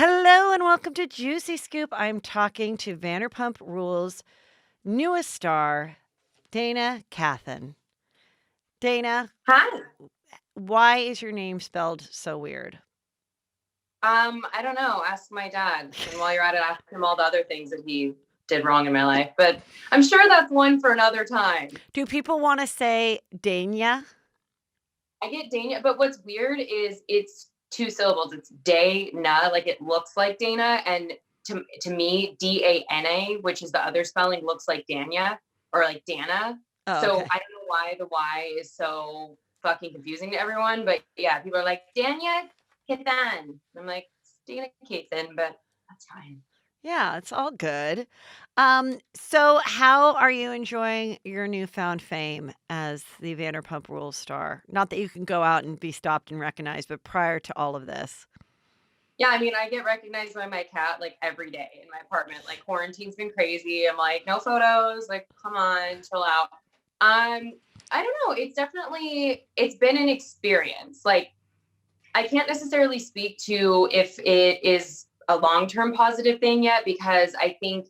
Hello and welcome to Juicy Scoop. I'm talking to Vanderpump Rules' newest star, Dayna Cathan. Dayna, Hi. why is your name spelled so weird? I don't know. Ask my dad. And while you're at it, ask him all the other things that he did wrong in my life. But I'm sure that's one for another time. Do people want to say Dayna? I get Dana, but what's weird is it's two syllables. It's Dayna, like it looks like Dana, and to me, Dana, which is the other spelling, looks like Danya or like Dana. Oh, So okay. I don't know why the Y is so fucking confusing to everyone. But yeah, people are like Danya Kithan. I'm like it's Dana Kathan, but that's fine. Yeah, it's all good. So how are you enjoying your newfound fame as the Vanderpump Rules star? Not that you can go out and be stopped and recognized, but prior to all of this. Yeah, I mean, I get recognized by my cat like every day in my apartment. Like quarantine's been crazy. I'm like, no photos. Like, come on, chill out. Um, I don't know. It's been an experience. Like, I can't necessarily speak to if it is a long-term positive thing yet because I think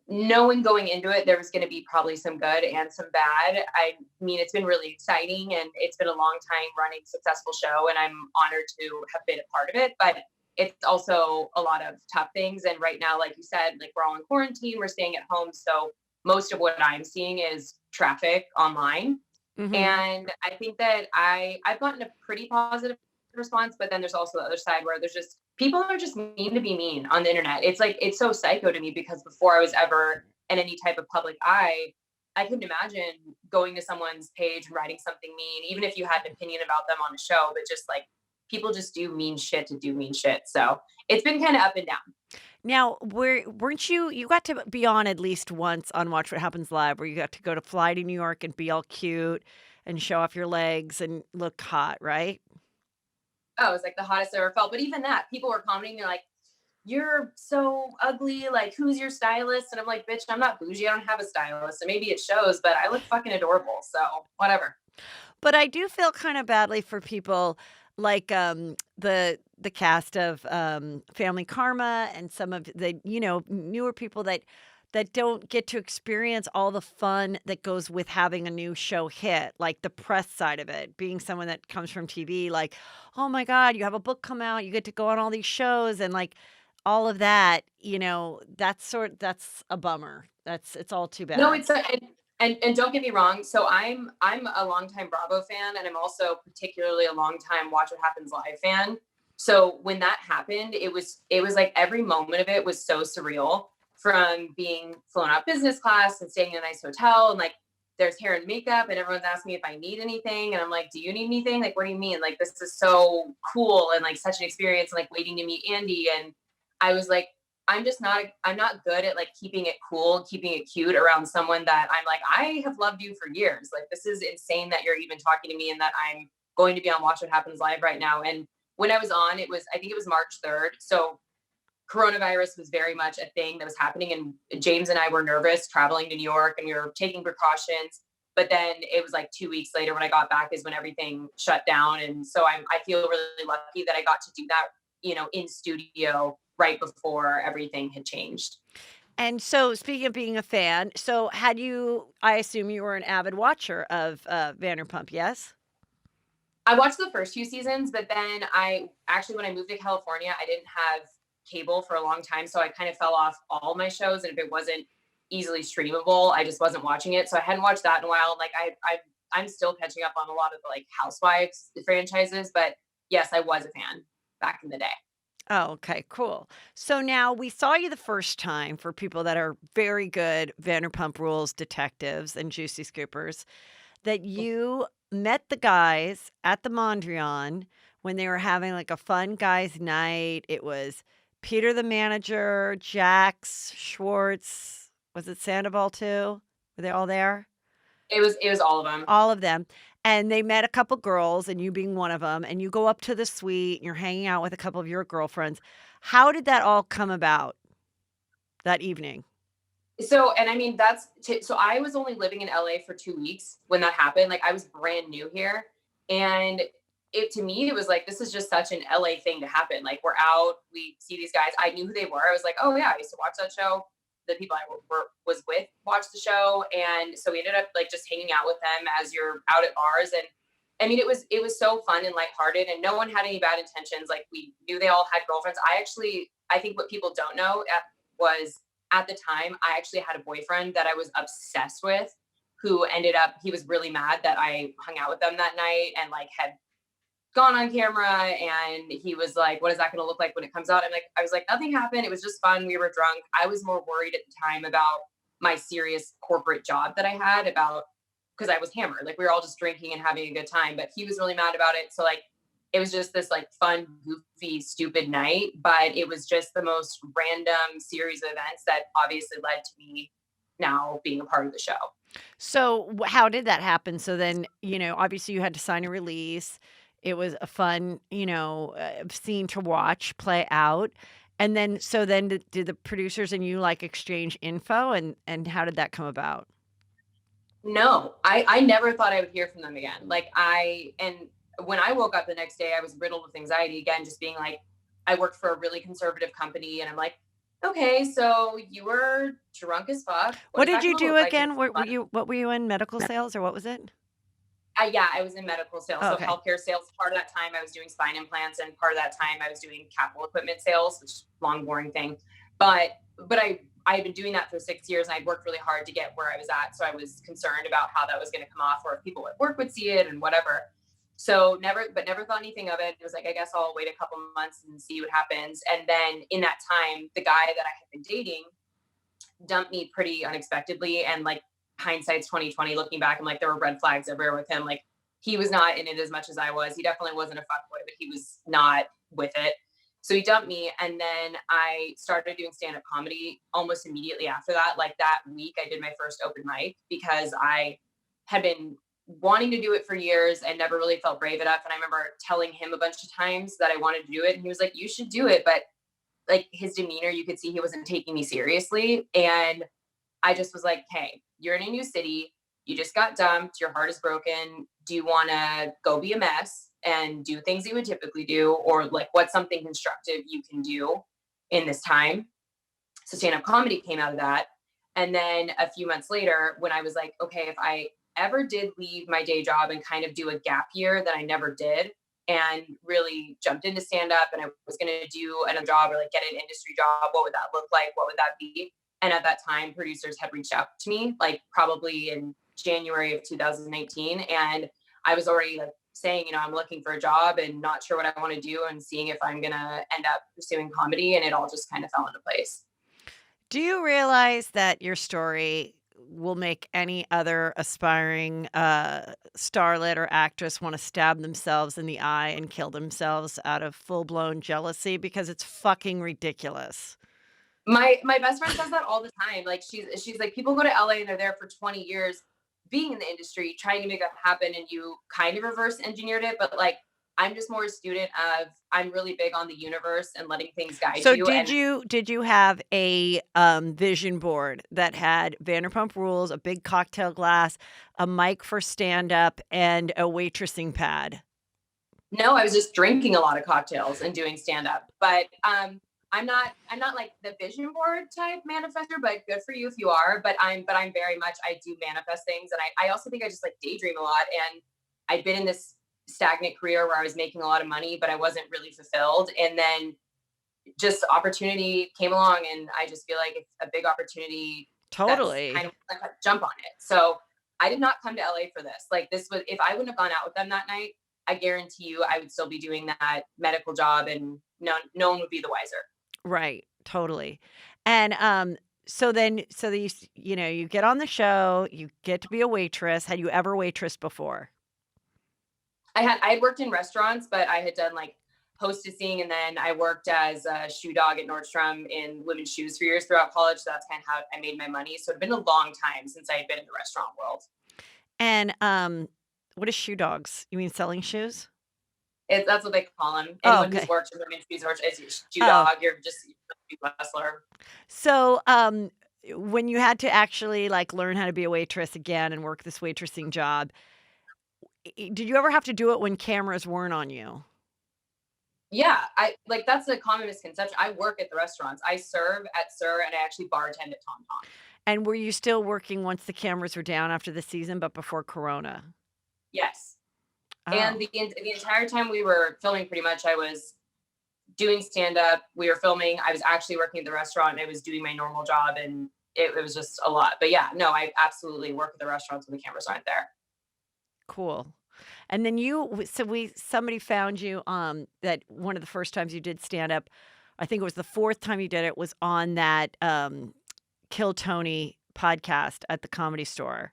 knowing going into it there was going to be probably some good and some bad. I mean, it's been really exciting and it's been a long time running successful show and I'm honored to have been a part of it, but it's also a lot of tough things. And right now, like you said, like we're all in quarantine, we're staying at home, so most of what I'm seeing is traffic online. Mhm. And I think that I've gotten a pretty positive response, but then there's also the other side where there's just people are just mean to be mean on the internet. It's like it's so psycho to me because before I was ever in any type of public eye, I couldn't imagine going to someone's page and writing something mean, even if you had an opinion about them on a show, but just like people just do mean shit to do mean shit. So it's been kind of up and down. Now, weren't you got to be on at least once on Watch What Happens Live, where you got to go to fly to New York and be all cute and show off your legs and look hot, right? Oh, it was like the hottest I ever felt. But even that, people were commenting, they're like, you're so ugly. Like, who's your stylist? And I'm like, bitch, I'm not bougie. I don't have a stylist. And maybe it shows, but I look fucking adorable. So whatever. But I do feel kinda badly for people like, the cast of, Family Karma and some of the, newer people that don't get to experience all the fun that goes with having a new show hit, like the press side of it, being someone that comes from TV, like, "Oh my god, you have a book come out, you get to go on all these shows," and, like, all of that, that's a bummer. It's all too No, bad. it's a, and don't get me wrong. So I'm a longtime Bravo fan, and I'm also particularly a longtime Watch What Happens Live fan. So when that happened, it was like every moment of it was so surreal. From being flown out business class and staying in a nice hotel, and like there's hair and makeup, and everyone's asking me if I need anything, and I'm like, do you need anything? Like, what do you mean? Like, this is so cool and like such an experience, and like waiting to meet Andy, and I was like, I'm not good at like keeping it cool, keeping it cute around someone that I'm like, I have loved you for years. Like this is insane that you're even talking to me and that I'm going to be on Watch What Happens Live right now. And when I was on, I think it was March 3rd. So coronavirus was very much a thing that was happening. And James and I were nervous traveling to New York and we were taking precautions. But then it was like 2 weeks later when I got back is when everything shut down. And so I feel really lucky that I got to do that, in studio right before everything had changed. And so, speaking of being a fan, so had you I assume you were an avid watcher of, Vanderpump, yes? I watched the first few seasons, but then when I moved to California, I didn't have cable for a long time. So I kind of fell off all my shows. And if it wasn't easily streamable, I just wasn't watching it. So I hadn't watched that in a while. Like I'm still catching up on a lot of the like Housewives franchises, but yes, I was a fan back in the day. Oh, okay, cool. So now we saw you the first time for people that are very good Vanderpump Rules detectives and juicy scoopers, that you met the guys at the Mondrian when they were having, like, a fun guys' night. It was Peter the manager, Jax, Schwartz, was it Sandoval too? Were they all there? It was all of them. All of them, and they met a couple girls, and you being one of them, and you go up to the suite, and you're hanging out with a couple of your girlfriends. How did that all come about that evening? So, and I mean, so I was only living in LA for 2 weeks when that happened. Like I was brand new here. And it to me, it was like, this is just such an LA thing to happen. Like, we're out, we see these guys. I knew who they were. I was like, oh yeah, I used to watch that show. The people I was with watched the show, and so we ended up like just hanging out with them as you're out at bars. And I mean, it was so fun and lighthearted, and no one had any bad intentions. Like, we knew they all had girlfriends. I think what people don't know was at the time I actually had a boyfriend that I was obsessed with, who ended up, he was really mad that I hung out with them that night and like had gone on camera, and he was like, what is that going to look like when it comes out? I was like, nothing happened, it was just fun, we were drunk. I was more worried at the time about my serious corporate job that I had, about, because I was hammered, like we were all just drinking and having a good time, but he was really mad about it. So like, it was just this like fun, goofy, stupid night, but it was just the most random series of events that obviously led to me now being a part of the show. So, how did that happen? So then, obviously you had to sign a release. It was a fun, scene to watch play out. And then, so then did the producers and you like exchange info, and how did that come about? No, I never thought I would hear from them again. And when I woke up the next day, I was riddled with anxiety again, just being like, I worked for a really conservative company, and I'm like, okay, so you were drunk as fuck. What What is did that you going to do look like? again? What were you in, medical sales, or what was it? Yeah, I was in medical sales, Oh, so okay. healthcare sales. Part of that time, I was doing spine implants, and part of that time, I was doing capital equipment sales, which is a long, boring thing. But I had been doing that for 6 years, and I'd worked really hard to get where I was at. So I was concerned about how that was going to come off, or if people at work would see it and whatever. So never thought anything of it. It was like, I guess I'll wait a couple months and see what happens. And then in that time, the guy that I had been dating dumped me pretty unexpectedly. And like, hindsight's 2020. Looking back, I'm like, there were red flags everywhere with him. Like, he was not in it as much as I was. He definitely wasn't a fuckboy, but he was not with it. So he dumped me, and then I started doing stand-up comedy almost immediately after that. Like, that week, I did my first open mic, because I had been wanting to do it for years and never really felt brave enough. And I remember telling him a bunch of times that I wanted to do it, and he was like, "You should do it," but like, his demeanor, you could see he wasn't taking me seriously. And I just was like, hey, you're in a new city. You just got dumped. Your heart is broken. Do you want to go be a mess and do things you would typically do? Or like, what's something constructive you can do in this time? So stand up comedy came out of that. And then a few months later, when I was like, okay, if I ever did leave my day job and kind of do a gap year that I never did, and really jumped into stand up, and I was going to do another job or like get an industry job, what would that look like? What would that be? And at that time, producers had reached out to me, like probably in January of 2019. And I was already like saying, I'm looking for a job and not sure what I want to do, and seeing if I'm going to end up pursuing comedy. And it all just kind of fell into place. Do you realize that your story will make any other aspiring, starlet or actress wanna stab themselves in the eye and kill themselves out of full-blown jealousy? Because it's fucking ridiculous. My best friend says that all the time. Like, she's like, people go to LA and they're there for 20 years being in the industry trying to make that happen, and you kind of reverse engineered it. But like, I'm just more a student of, I'm really big on the universe and letting things guide So you. did And you have a, vision board that had Vanderpump Rules, a big cocktail glass, a mic for stand-up, and a waitressing pad? no, I was just drinking a lot of cocktails and doing stand up. But I'm not like the vision board type manifester, but good for you if you are. But I'm very much, I do manifest things. And I also think I just like daydream a lot. And I'd been in this stagnant career where I was making a lot of money, but I wasn't really fulfilled. And then just opportunity came along, and I just feel like it's a big opportunity that's kind Totally. of like a jump on it. So I did not come to LA for this. Like, this was, if I wouldn't have gone out with them that night, I guarantee you I would still be doing that medical job, and no one would be the wiser. Right, totally. And, so you get on the show, you get to be a waitress. Had you ever waitressed before? I had worked in restaurants, but I had done like hostessing, and then I worked as a shoe dog at Nordstrom in women's shoes for years throughout college. So that's kind of how I made my money. So it'd been a long time since I had been in the restaurant world. And, what is shoe dogs? You mean selling shoes? That's what they call them. Oh, Anyone who's okay. worked in women's shoes or is your shoe Oh, dog, you're just a shoe hustler. so, when you had to actually, like, learn how to be a waitress again and work this waitressing job, did you ever have to do it when cameras weren't on you? Yeah, I like that's a common misconception. I work at the restaurants. I serve at Sir and I actually bartend at Tom Tom. And were you still working once the cameras were down after the season, but before Corona? Yes. And Oh, the entire time we were filming, pretty much, I was doing stand up. We were filming. I was actually working at the restaurant and I was doing my normal job, and it was just a lot. But yeah, no, I absolutely work at the restaurants when the cameras aren't there. cool. And then so somebody found you, that one of the first times you did stand up, I think it was the 4th time you did it, was on that, Kill Tony podcast at the Comedy Store,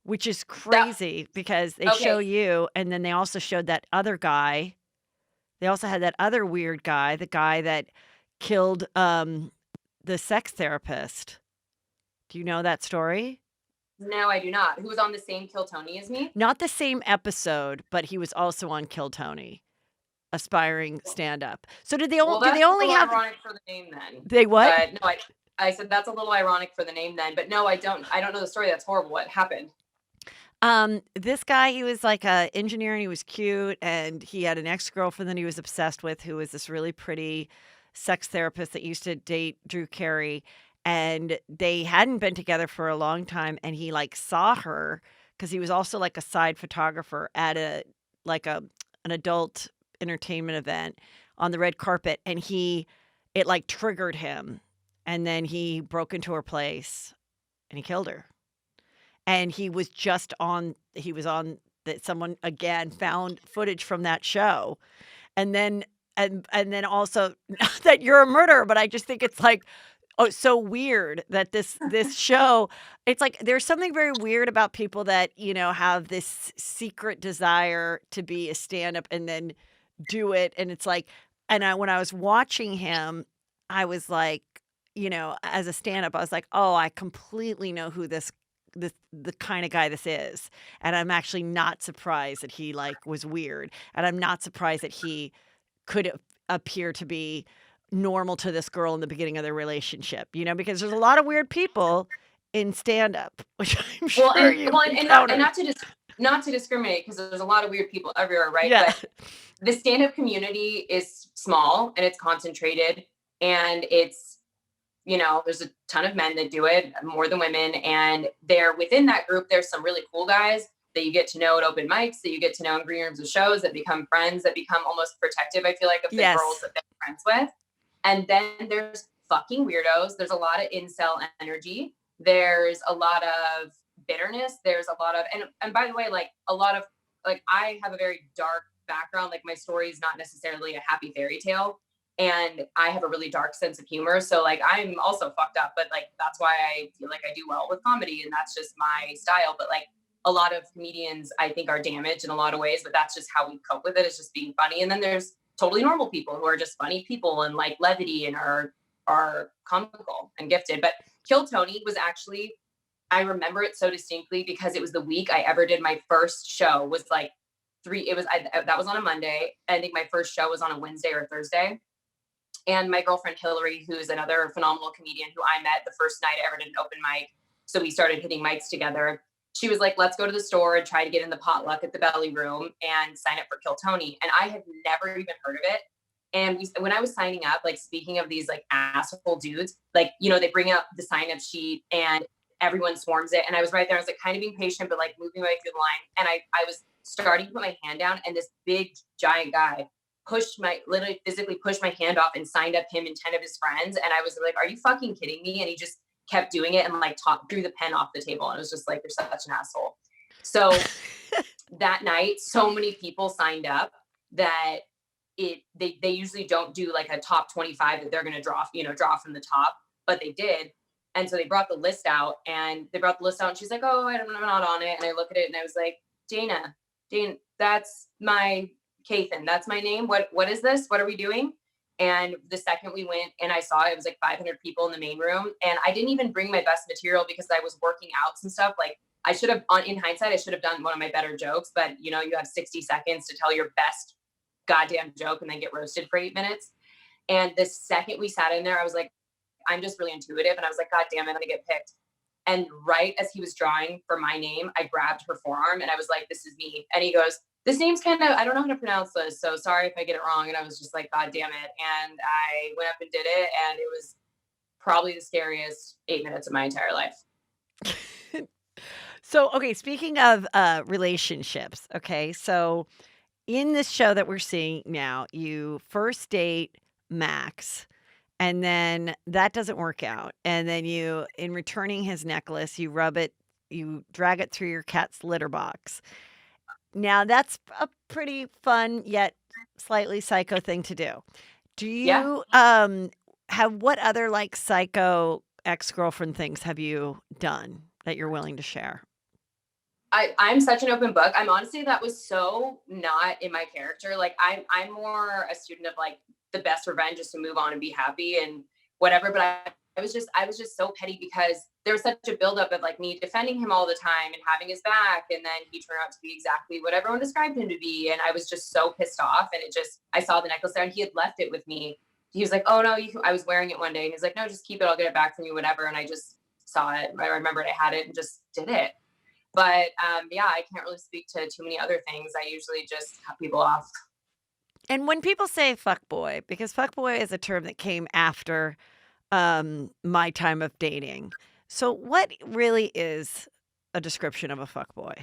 which is That crazy because they show okay. you, and then they also showed that other guy. They also had that other weird guy, the guy that killed, the sex therapist. Do you know that story? No, I do not. Who was on the same Kill Tony as me? Not the same episode, but he was also on Kill Tony, aspiring stand-up. So Well, do they that's a only little have ironic for the name then. they what? But no, I said that's a little ironic for the name then. But no, I don't know the story. That's horrible. What happened? This guy, he was like a engineer and he was cute and he had an ex-girlfriend that he was obsessed with who was this really pretty sex therapist that used to date Drew Carey, and they hadn't been together for a long time, and he like saw her because he was also like a side photographer at a an adult entertainment event on the red carpet, and it like triggered him, and then he broke into her place and he killed her. And he was on that someone again found footage from that show. And then and then also not that you're a murderer, but I just think it's like, oh, it's so weird that this show, it's like there's something very weird about people that, have this secret desire to be a stand-up and then do it. And it's like, when I was watching him, I was like, as a stand-up, I was like, oh, I completely know who the kind of guy this is. And I'm actually not surprised that he like was weird. And I'm not surprised that he could appear to be normal to this girl in the beginning of their relationship, because there's a lot of weird people in stand up, which I'm Well, sure you've and encountered. not to discriminate, because there's a lot of weird people everywhere, right? Yeah. But the stand-up community is small and it's concentrated, and it's, there's a ton of men that do it more than women, and they're within that group. There's some really cool guys that you get to know at open mics, that you get to know in green rooms of shows, that become friends, that become almost protective, I feel like, of the girls Yes. that they're friends with. And then there's fucking weirdos. There's a lot of incel energy. There's a lot of bitterness. There's a lot of, and by the way, like a lot of, like, I have a very dark background. Like, my story is not necessarily a happy fairy tale. And I have a really dark sense of humor. So like, I'm also fucked up, but like, that's why I feel like I do well with comedy, and that's just my style. But like, a lot of comedians, I think, are damaged in a lot of ways, but that's just how we cope with it, is just being funny. And then there's totally normal people who are just funny people and like levity and are comical and gifted. But Kill Tony was actually, I remember it so distinctly because it was the week I ever did my first show. Was like that was on a Monday. I think my first show was on a Wednesday or Thursday. And my girlfriend Hillary, who's another phenomenal comedian who I met the first night I ever did an open mic, so we started hitting mics together. She was like, let's go to the store and try to get in the potluck at the belly room and sign up for Kill Tony. And I had never even heard of it. And when I was signing up, like, speaking of these like asshole dudes, like, they bring up the sign up sheet and everyone swarms it. And I was right there. I was like kind of being patient, but like moving my way through the line. And I was starting to put my hand down, and this big giant guy literally physically pushed my hand off and signed up him and 10 of his friends. And I was like, are you fucking kidding me? And he just kept doing it and like threw the pen off the table. And it was just like, you're such an asshole. So that night, so many people signed up that they usually don't do like a top 25 that they're going to draw from the top, but they did. And so they brought the list out, and she's like, oh, I'm not on it. And I look at it and I was like, Dayna, that's my Kathan, that's my name. What is this? What are we doing? And the second we went and I saw it was like 500 people in the main room. And I didn't even bring my best material because I was working out and stuff. Like, I should have, in hindsight, I should have done one of my better jokes, but you have 60 seconds to tell your best goddamn joke and then get roasted for 8 minutes. And the second we sat in there, I was like, I'm just really intuitive. And I was like, God damn it, I'm gonna get picked. And right as he was drawing for my name, I grabbed her forearm and I was like, this is me. And he goes, this name's kind of, I don't know how to pronounce this. So sorry if I get it wrong. And I was just like, God damn it. And I went up and did it. And it was probably the scariest 8 minutes of my entire life. So, okay, speaking of relationships, okay, so in this show that we're seeing now, you first date Max, and then that doesn't work out. And then you, in returning his necklace, you rub it, you drag it through your cat's litter box. Now, that's a pretty fun yet slightly psycho thing to do. Do Yeah. you have what other like psycho ex-girlfriend things have you done that you're willing to share? I'm such an open book. I'm honestly that was so not in my character. Like I'm more a student of like the best revenge is to move on and be happy and whatever. But I was just so petty because there was such a buildup of like me defending him all the time and having his back, and then he turned out to be exactly what everyone described him to be, and I was just so pissed off. And it just I saw the necklace there, and he had left it with me. He was like, "Oh no, I was wearing it one day," and he's like, "No, just keep it. I'll get it back from you, whatever." And I just saw it. I remembered I had it and just did it. But yeah, I can't really speak to too many other things. I usually just cut people off. And when people say fuckboy, because fuckboy is a term that came after my time of dating. So what really is a description of a fuckboy?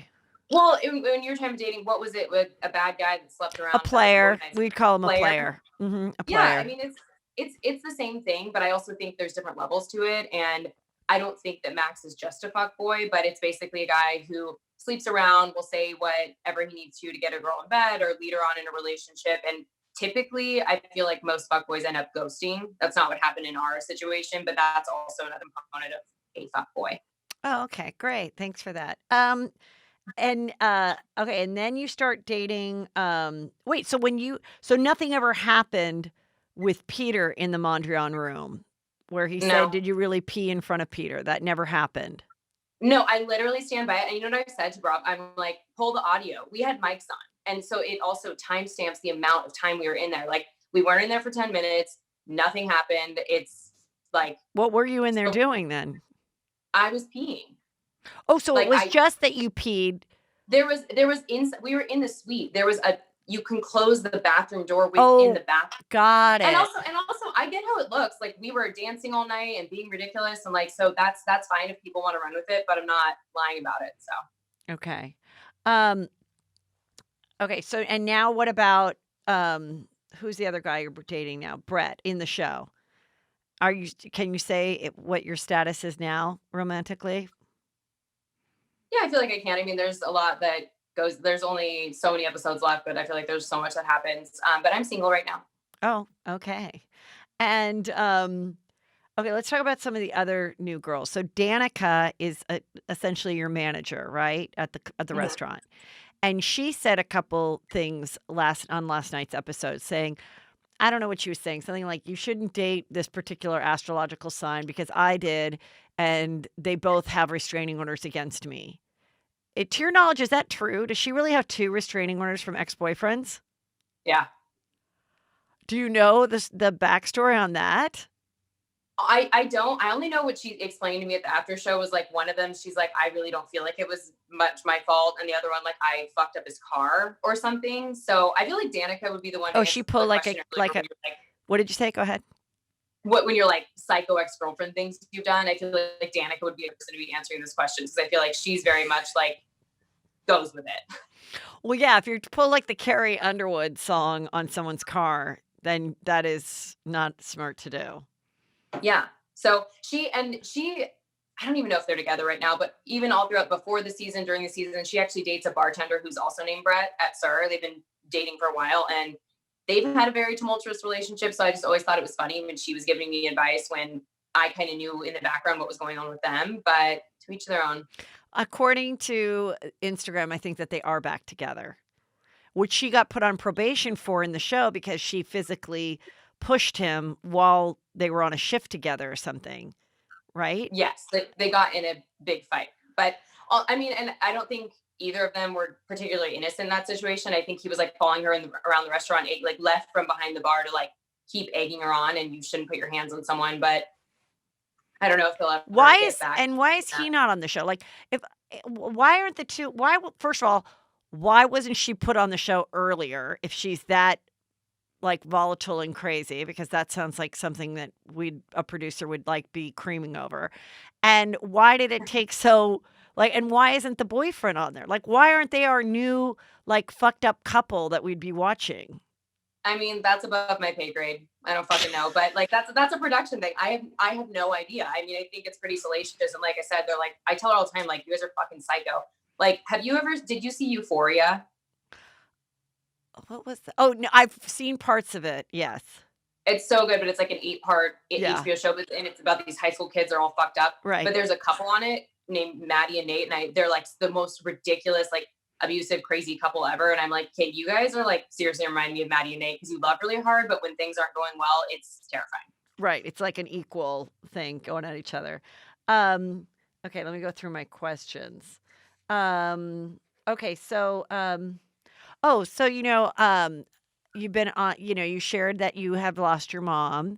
Well, when you were time of dating, what was it with a bad guy that slept A around and other player. boys? We'd call him a Player. player. A Yeah, I player. mean it's the same thing, but I also think there's different levels to it. And I don't think that Max is just a fuck boy, but it's basically a guy who sleeps around, will say whatever he needs to get a girl in bed or lead her on in a relationship. And typically, I feel like most fuck boys end up ghosting. That's not what happened in our situation, but that's also another component of a fuck boy. Oh, okay, great. Thanks for that. And okay, and then you start dating. Wait, so so nothing ever happened with Peter in the Mondrian room where he said, No, "Did you really pee in front of Peter?" That never happened. no, I literally stand by it. And you know what I said to Rob? I'm like, pull the audio. We had mics on. And so it also timestamps the amount of time we were in there. Like we weren't in there for 10 minutes. Nothing happened. It's like, What were you in there so doing then? I was peeing. Oh, so it Like was just that you peed. there was we were in the suite. There was a you can close the bathroom door within the Oh, bathroom. got it. And also I get how it looks. Like we were dancing all night and being ridiculous and like so that's fine if people want to run with it, but I'm not lying about it. So Okay. Um, okay, so and now what about who's the other guy you're dating now? Brett in the show. Can you say what your status is now romantically? yeah, I feel like I can. I mean, there's a lot that goes there's only so many episodes left, but I feel like there's so much that happens. But I'm single right now. Oh, okay. And okay, let's talk about some of the other new girls. So Danica is essentially your manager, right? At the Mhm. restaurant. And she said a couple things last night's episode saying, I don't know what she was saying, something like you shouldn't date this particular astrological sign because I did and they both have restraining orders against me. To your knowledge, is that true? Does she really have two restraining orders from ex-boyfriends? Yeah. Do you know the backstory on that? I don't. I only know what she explained to me at the after show was like one of them. She's like, I really don't feel like it was much my fault, and the other one, like, I fucked up his car or something. So I feel like Danica would be the one to Oh, answer she the pulled question earlier like when a you're like, what did you say? Go ahead. what when you're like psycho ex girlfriend things you've done. I feel like Danica would be the person to be answering this question because I feel like she's very much like goes with it. Well, yeah, if you pull like the Carrie Underwood song on someone's car, then that is not smart to do. Yeah. So she I don't even know if they're together right now, but even all throughout before the season, during the season, she actually dates a bartender who's also named Brett at Sir. They've been dating for a while and they've had a very tumultuous relationship. So I just always thought it was funny when she was giving me advice when I kind of knew in the background what was going on with them, but to each their own. According to Instagram, I think that they are back together, which she got put on probation for in the show because she physically pushed him while they were on a shift together or something, right? Yes, they got in a big fight. But I mean, and I don't think either of them were particularly innocent in that situation. I think he was like following her around the restaurant, like left from behind the bar to like keep egging her on, and you shouldn't put your hands on someone. But I don't know if they'll ever get back Why to is that. he not on the show? Like, if why aren't the two? First of all, why wasn't she put on the show earlier if she's that like volatile and crazy? Because that sounds like something that a producer would like be creaming over. And why did it take so like? And why isn't the boyfriend on there? Like, why aren't they our new like fucked up couple that we'd be watching? I mean, that's above my pay grade. I don't fucking know, but like that's a production thing. I have no idea. I mean, I think it's pretty salacious, and like I said, they're like I tell her all the time, like you guys are fucking psycho. Like, did you see Euphoria? What was the Oh, no, I've seen parts of it, yes. It's so good, but it's like an 8-part Yeah, HBO show, and it's about these high school kids. They're all fucked up, but right, there's a couple on it named Maddie and Nate, and they're like the most ridiculous, like abusive, crazy couple ever. And I'm like, okay, you guys are like seriously remind me of Maddie and Nate because you love really hard, but when things aren't going well, it's terrifying. right, it's like an equal thing going at each other. Um, okay, let me go through my questions. Um, okay, oh, so, you've been on you shared that you have lost your mom,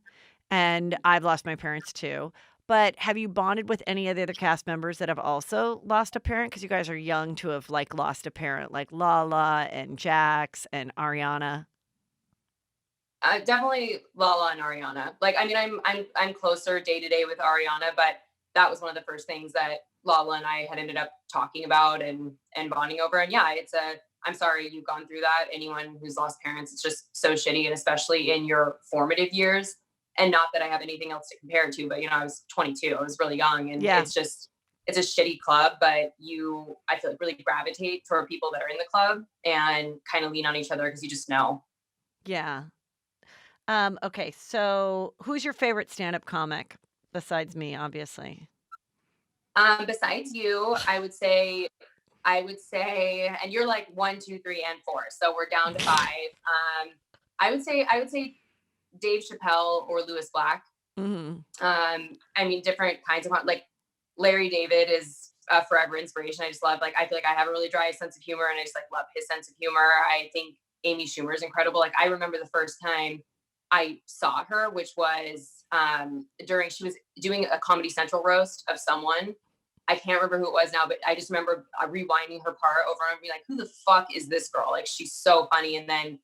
and I've lost my parents too. But have you bonded with any of the other cast members that have also lost a parent? Because you guys are young to have like lost a parent, like Lala and Jax and Ariana. Definitely Lala and Ariana. Like, I mean, I'm closer day to day with Ariana, but that was one of the first things that Lala and I had ended up talking about and bonding over. And yeah, I'm sorry you've gone through that. Anyone who's lost parents, it's just so shitty, and especially in your formative years. And not that I have anything else to compare it to, but I was 22. I was really young, and Yeah, it's a shitty club, but I feel like really gravitate toward people that are in the club and kind of lean on each other because you just know. yeah. Okay, so who's your favorite stand-up comic besides me, obviously? Besides you, I would say, and you're like one, two, three, and four, so we're down to five. I would say Dave Chappelle or Lewis Black. Mhm. I mean, different kinds of like Larry David is a forever inspiration. I just love I feel like I have a really dry sense of humor, and I just like love his sense of humor. I think Amy Schumer is incredible. Like I remember the first time I saw her, which was during she was doing a Comedy Central roast of someone. I can't remember who it was now, but I just remember rewinding her part over and being like, "Who the fuck is this girl? Like she's so funny." And then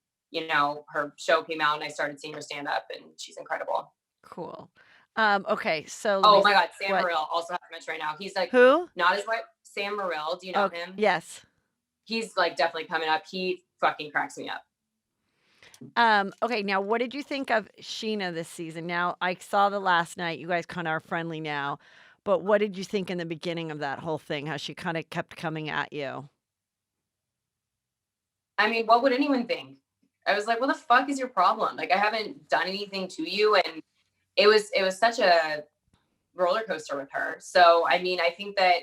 her show came out, and I started seeing her stand up, and she's incredible. Cool. Okay, so let me Oh my s God, Sam what? Morril also have to mention right now. He's like Who? not as white. Sam Morril, do you know Oh, him? yes. He's like definitely coming up. He fucking cracks me up. Okay, now what did you think of Scheana this season? Now, I saw the last night. You guys kinda are friendly now, but what did you think in the beginning of that whole thing, how she kinda kept coming at you? I mean, what would anyone think? I was like, what the fuck is your problem? Like, I haven't done anything to you, and it was such a roller coaster with her. So, I mean, I think that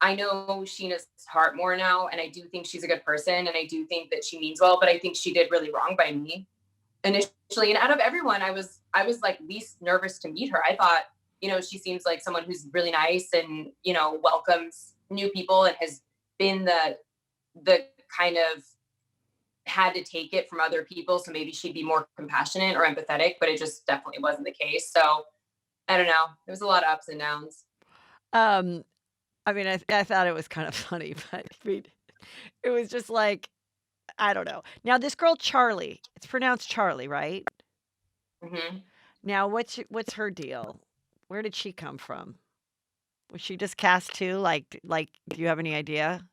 I know Sheena's heart more now, and I do think she's a good person, and I do think that she means well, but I think she did really wrong by me initially. And out of everyone, I was like least nervous to meet her. I thought, she seems like someone who's really nice and welcomes new people and has been the kind of had to take it from other people, so maybe she'd be more compassionate or empathetic, but it just definitely wasn't the case. So I don't know. There was a lot of ups and downs. Um, I mean, I thought it was kind of funny, but I mean, it was just like, I don't know. Now this girl Charlie, it's pronounced Charlie, right? Hmm. Now what's her deal? Where did she come from? Was she just cast too? Do you have any idea?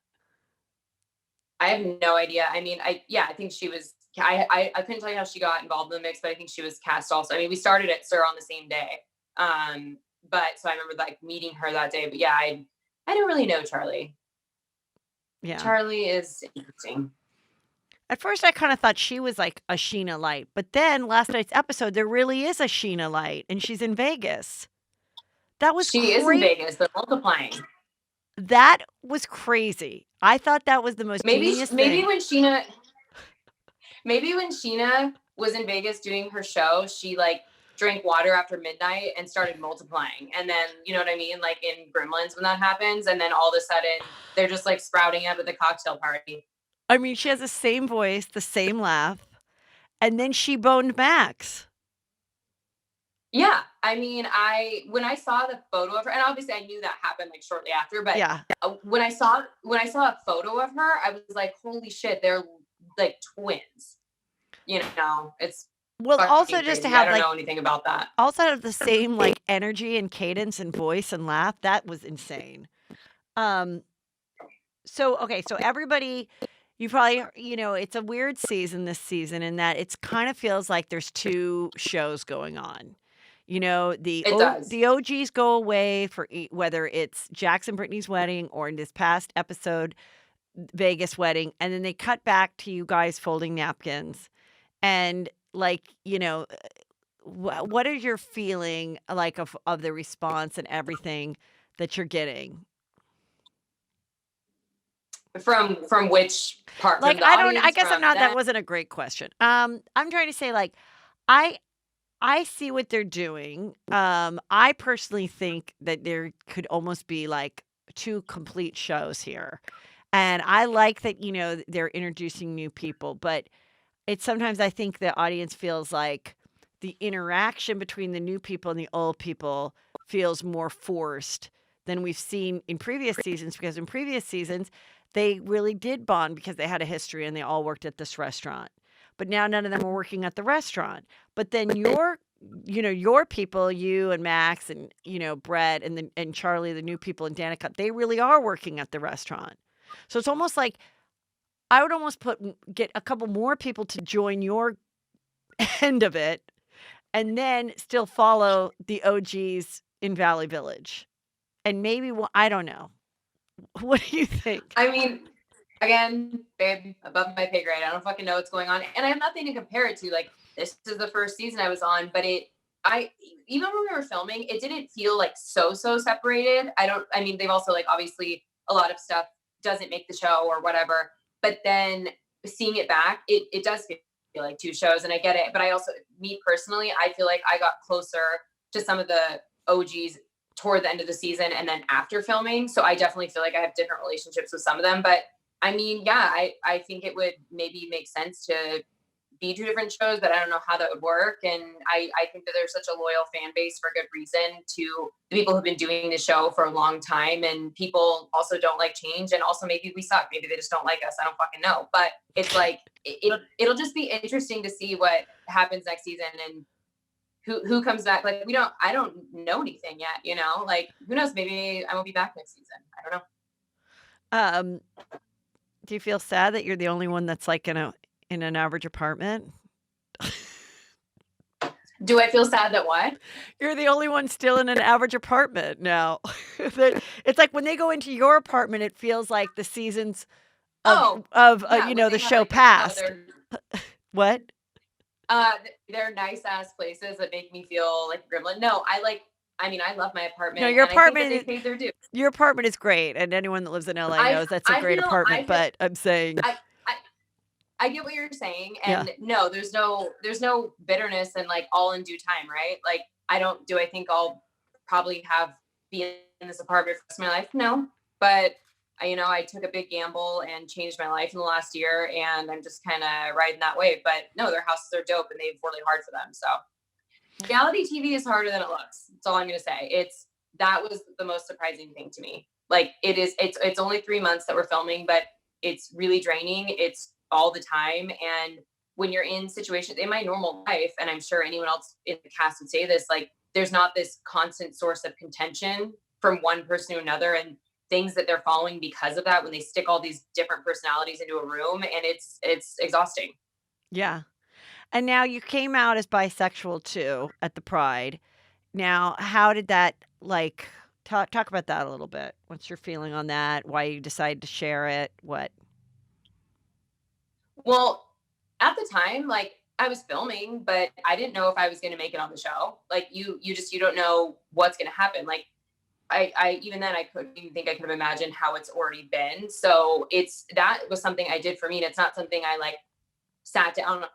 I have no idea. I mean, I think she was. I couldn't tell you how she got involved in the mix, but I think she was cast also. I mean, we started at Sir on the same day, but so I remember like meeting her that day. But yeah, I don't really know Charlie. Yeah. Charlie is interesting. At first, I kind of thought she was like a Sheena Light, but then last night's episode, there really is a Sheena Light, and she's in Vegas. That was She is in crazy. Vegas. They're multiplying. That was crazy. I thought that was the most Maybe genius maybe thing. when Sheena was in Vegas doing her show, she like drank water after midnight and started multiplying. And then, you know what I mean? Like in Gremlins when that happens. And then all of a sudden they're just like sprouting up at the cocktail party. I mean, she has the same voice, the same laugh, and then she boned Max. Yeah. I mean, when I saw the photo of her, and obviously I knew that happened like shortly after, but Yeah. when I saw a photo of her, I was like, holy shit, they're like twins. It's Well, also fucking just to crazy. I have, don't like know anything about that. also have the same, like, energy and cadence and voice and laugh, that was insane. Um, so, okay, so everybody you probably it's a weird season this season in that it's kinda feels like there's 2 shows going on. It does. The OGs go away for whether it's Jackson Brittany's wedding or in this past episode, Vegas wedding, and then they cut back to you guys folding napkins. And, like, what is your feeling, like, of the response and everything that you're getting? From which part? Like, From the I audience? guess I'm From not that them? wasn't a great question. I'm trying to say, like, I I see what they're doing. I personally think that there could almost be, like, 2 complete shows here. And I like that, they're introducing new people, but it's sometimes I think the audience feels like the interaction between the new people and the old people feels more forced than we've seen in previous seasons, because in previous seasons, they really did bond because they had a history and they all worked at this restaurant. But now none of them are working at the restaurant. But then your people, you and Max and, Brett and Charlie, the new people in Danica, they really are working at the restaurant. So it's almost like I would almost get a couple more people to join your end of it and then still follow the OGs in Valley Village. And maybe I don't know. What do you think? I mean, again, babe, above my pay grade. I don't fucking know what's going on, and I have nothing to compare it to. Like, this is the first season I was on, but I even when we were filming, it didn't feel like so separated. I mean, they've also like obviously a lot of stuff doesn't make the show or whatever, but then seeing it back, it does feel like 2 shows, and I get it. But I also, me personally, I feel like I got closer to some of the OGs toward the end of the season and then after filming. So I definitely feel like I have different relationships with some of them. But I mean, yeah, I think it would maybe make sense to be 2 different shows, but I don't know how that would work. And I think that there's such a loyal fan base for good reason to the people who've been doing the show for a long time. And people also don't like change. And also maybe we suck. Maybe they just don't like us. I don't fucking know. But it's like, it'll just be interesting to see what happens next season and who comes back. Like, I don't know anything yet, like, who knows, maybe I won't be back next season. I don't know. Um, do you feel sad that you're the only one that's like in an average apartment? Do I feel sad that what? You're the only one still in an average apartment now. It's like when they go into your apartment, it feels like the seasons Oh, yeah, when the they have show like, passed. What? uh they're nice ass places that make me feel like a gremlin. No, I mean, I love my No, apartment and I think that they paid their due. your apartment is great, and anyone that lives in LA I knows that's a I great feel I apartment, feel but I'm saying I I I get what you're saying, yeah. and no, there's no bitterness, and like all in due time, right? Like, I think I'll probably be in this apartment for the rest of my life? No, but I took a big gamble and changed my life in the last year, and I'm just kind of riding that wave. But no, their houses are dope, and they've worked really hard for them. So reality TV is harder than it looks. That's all I'm gonna say. That was the most surprising thing to me. Like, it's only 3 months that we're filming, but it's really draining. It's all the time. And when you're in situations in my normal life, and I'm sure anyone else in the cast would say this, like, there's not this constant source of contention from one person to another and things that they're following because of that when they stick all these different personalities into a room, and it's exhausting. Yeah. And now you came out as bisexual too at the Pride. Now, how did that like talk about that a little bit? What's your feeling on that? Why you decided to share it? What? Well, at the time, like, I was filming, but I didn't know if I was going to make it on the show. Like, you don't know what's going to happen. Like, I even then I couldn't even think I could have imagined how it's already been. So that was something I did for me. And it's not something I like sat down,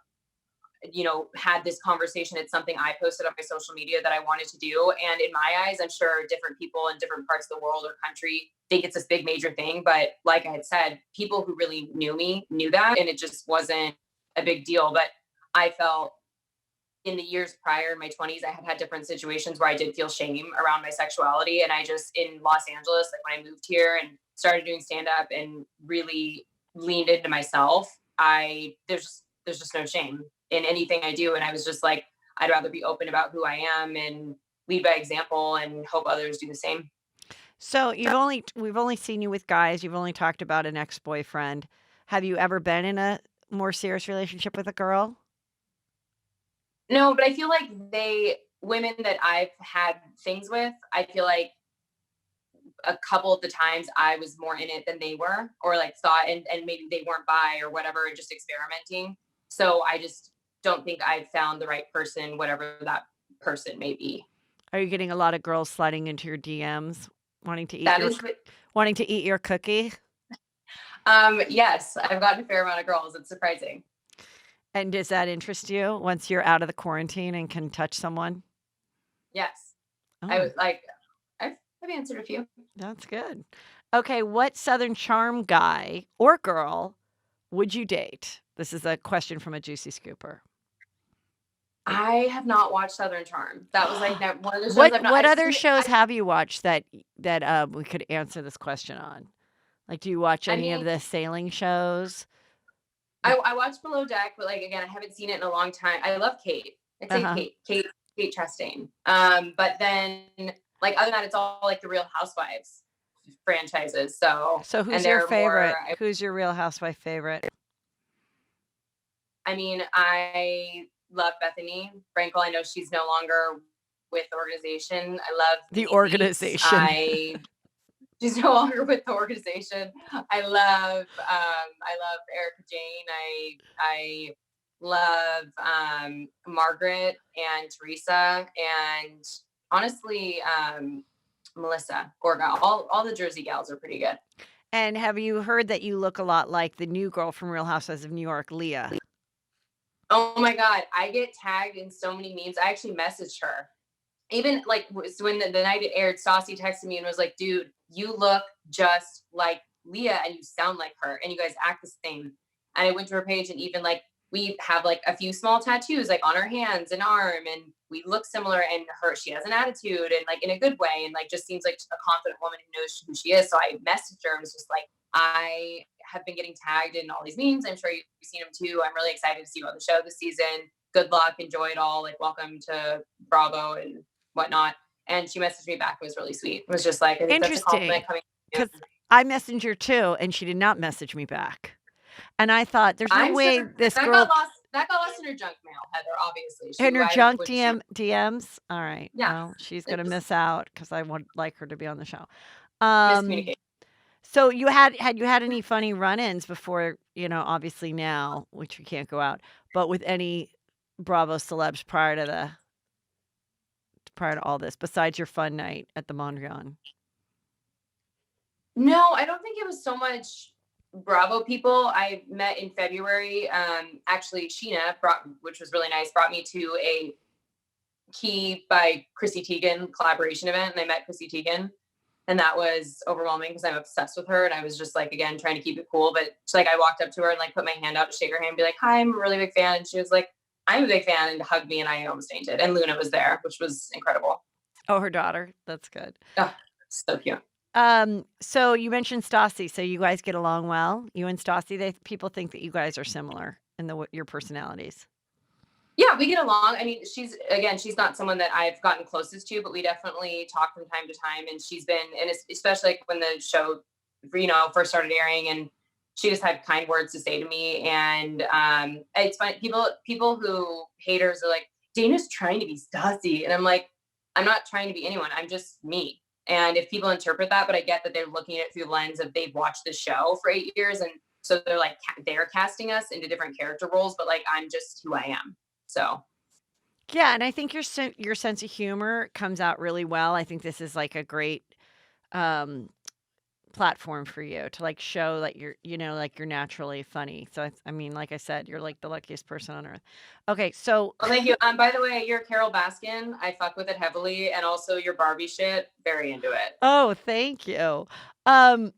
had this conversation. It's something I posted on my social media that I wanted to do. And in my eyes, I'm sure different people in different parts of the world or country think it's this big major thing. But like I had said, people who really knew me knew that, and it just wasn't a big deal. But I felt in the years prior in my 20s, I had had different situations where I did feel shame around my sexuality. And I just, in Los Angeles, like when I moved here and started doing stand up and really leaned into myself, there's just no shame in anything I do. And I was just like, I'd rather be open about who I am and lead by example and hope others do the same. So we've only seen you with guys. You've only talked about an ex-boyfriend. Have you ever been in a more serious relationship with a girl? No, but I feel like women that I've had things with, I feel like a couple of the times I was more in it than they were, or like thought, and maybe they weren't bi or whatever, and just experimenting. So I just don't think I've found the right person, whatever that person may be. Are you getting a lot of girls sliding into your DMs wanting to eat That your is, wanting to eat your cookie? yes, I've gotten a fair amount of girls. It's surprising. And does that interest you once you're out of the quarantine and can touch someone? Yes, I Oh, was like, I've answered a few. that's good. Okay, what Southern Charm guy or girl would you date? This is a question from a juicy scooper. I have not watched Southern Charm. That was like one of the shows I've not. What I've other seen it. shows have you watched that we could answer this question on? Like, do you watch I any of mean, the sailing shows? I watched Below Deck, but like again, I haven't seen it in a long time. I love Kate. I'd say Uh-huh. Kate Chastain. But then like other than that, it's all like the Real Housewives franchises. So So and who's your they're more. favorite? Who's your Real Housewife favorite? I mean, I love Bethany Frankel. I know she's no longer with the organization. I love The Minnie Leaks. organization. She's no longer with the organization. I love Erica Jane. I love Margaret and Teresa and honestly Melissa Gorga. All the Jersey gals are pretty good. And have you heard that you look a lot like the new girl from Real Housewives of New York, Leah? Oh my god, I get tagged in so many memes. I actually messaged her. Even like when the night it aired, Stassi texted me and was like, dude, you look just like Leah and you sound like her and you guys act the same. And I went to her page and even like we have like a few small tattoos like on our hands and arm and we look similar and she has an attitude and like in a good way and like just seems like a confident woman who knows who she is. So I messaged her and was just like, I have been getting tagged in all these memes. I'm sure you've seen them too. I'm really excited to see you on the show this season. Good luck, enjoy it all. Like welcome to Bravo and whatnot. And she messaged me back. It was really sweet. It was just like, I think that's a Interesting, compliment coming from because you. I messaged her too, and she did not message me back. And I thought, there's no I'm way sure this that got girl lost. That got lost in her junk mail, Heather. Obviously, in her I junk would assume. DMs. All right, Yeah, well, she's it gonna was miss out because I would like her to be on the show. Um, miscommunication. so had you had any funny run-ins before, obviously now, which we can't go out, but with any Bravo celebs prior to all this, besides your fun night at the Mondrian? No, I don't think it was so much Bravo people. I met in February. Actually, Scheana brought, which was really nice, brought me to a Key by Chrissy Teigen collaboration event, and I met Chrissy Teigen. And that was overwhelming because I'm obsessed with her. And I was just like, again, trying to keep it cool. But it's like I walked up to her and like put my hand out to shake her hand and be like, hi, I'm a really big fan. And she was like, I'm a big fan, and hugged me and I almost fainted. And Luna was there, which was incredible. Oh, her daughter. That's good. Oh, so cute. So you mentioned Stassi, so you guys get along well? You and Stassi, people think that you guys are similar in your personalities. Yeah, we get along. I mean, she's not someone that I've gotten closest to, but we definitely talk from time to time. And she's been, and especially like when the show, first started airing, and she just had kind words to say to me. And it's funny, people who haters are like, Dayna's trying to be Stassi, and I'm like, I'm not trying to be anyone. I'm just me. And if people interpret that, but I get that they're looking at it through the lens of they've watched the show for 8 years, and so they're like they're casting us into different character roles, but like I'm just who I am. So Yeah, and I think your sense of humor comes out really well. I think this is like a great um platform for you to like show that like you're naturally funny. So I mean, like I said, you're like the luckiest person on earth. Okay, so well, thank you. By the way, your Carol Baskin, I fuck with it heavily, and also your Barbie shit, very into it. oh, thank you. Um